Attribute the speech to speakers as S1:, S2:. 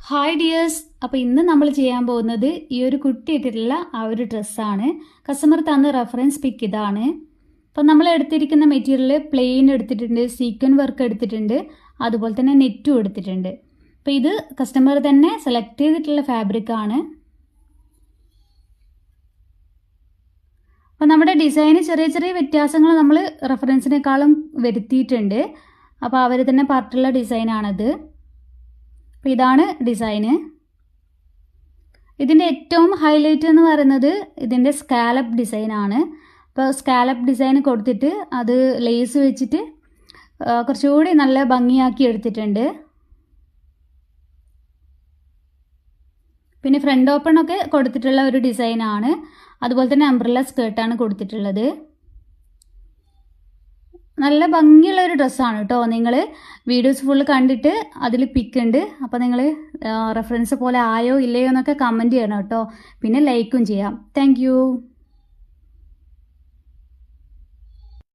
S1: Hi dears. അപ്പോൾ ഇന്ന് നമ്മൾ ചെയ്യാൻ പോകുന്നത് ഈ ഒരു കുട്ടി ഇട്ടിട്ടുള്ള ആ ഒരു ഡ്രസ്സാണ്. കസ്റ്റമർ തന്ന റെഫറൻസ് പിക്ക് ഇതാണ്. അപ്പോൾ നമ്മൾ എടുത്തിരിക്കുന്ന മെറ്റീരിയൽ പ്ലെയിൻ എടുത്തിട്ടുണ്ട്, സീക്വൻ വർക്ക് എടുത്തിട്ടുണ്ട്, അതുപോലെ തന്നെ നെറ്റും എടുത്തിട്ടുണ്ട്. അപ്പോൾ ഇത് കസ്റ്റമർ തന്നെ സെലക്ട് ചെയ്തിട്ടുള്ള ഫാബ്രിക്കാണ്. അപ്പോൾ നമ്മുടെ ഡിസൈന് ചെറിയ ചെറിയ വ്യത്യാസങ്ങൾ നമ്മൾ റെഫറൻസിനേക്കാളും വരുത്തിയിട്ടുണ്ട്. അപ്പോൾ അവർ തന്നെ പറഞ്ഞിട്ടുള്ള ഡിസൈനാണത്. അപ്പോൾ ഇതാണ് ഡിസൈന്. ഇതിൻ്റെ ഏറ്റവും ഹൈലൈറ്റ് എന്ന് പറയുന്നത് ഇതിൻ്റെ സ്കാലപ്പ് ഡിസൈനാണ്. അപ്പോൾ സ്കാലപ്പ് ഡിസൈൻ കൊടുത്തിട്ട് അത് ലേസ് വെച്ചിട്ട് കുറച്ചുകൂടി നല്ല ഭംഗിയാക്കി എടുത്തിട്ടുണ്ട്. പിന്നെ ഫ്രണ്ട് ഓപ്പൺ ഒക്കെ കൊടുത്തിട്ടുള്ള ഒരു ഡിസൈനാണ്. അതുപോലെ തന്നെ അംബ്രല്ല സ്കേർട്ടാണ് കൊടുത്തിട്ടുള്ളത്. നല്ല ഭംഗിയുള്ള ഒരു ഡ്രസ്സാണ് കേട്ടോ. നിങ്ങൾ വീഡിയോസ് ഫുള്ള് കണ്ടിട്ട് അതിൽ പിക്ക് ഉണ്ട്. അപ്പോൾ നിങ്ങൾ റെഫറൻസ് പോലെ ആയോ ഇല്ലയോ എന്നൊക്കെ കമൻറ്റ് ചെയ്യണം കേട്ടോ. പിന്നെ ലൈക്കും ചെയ്യാം. താങ്ക്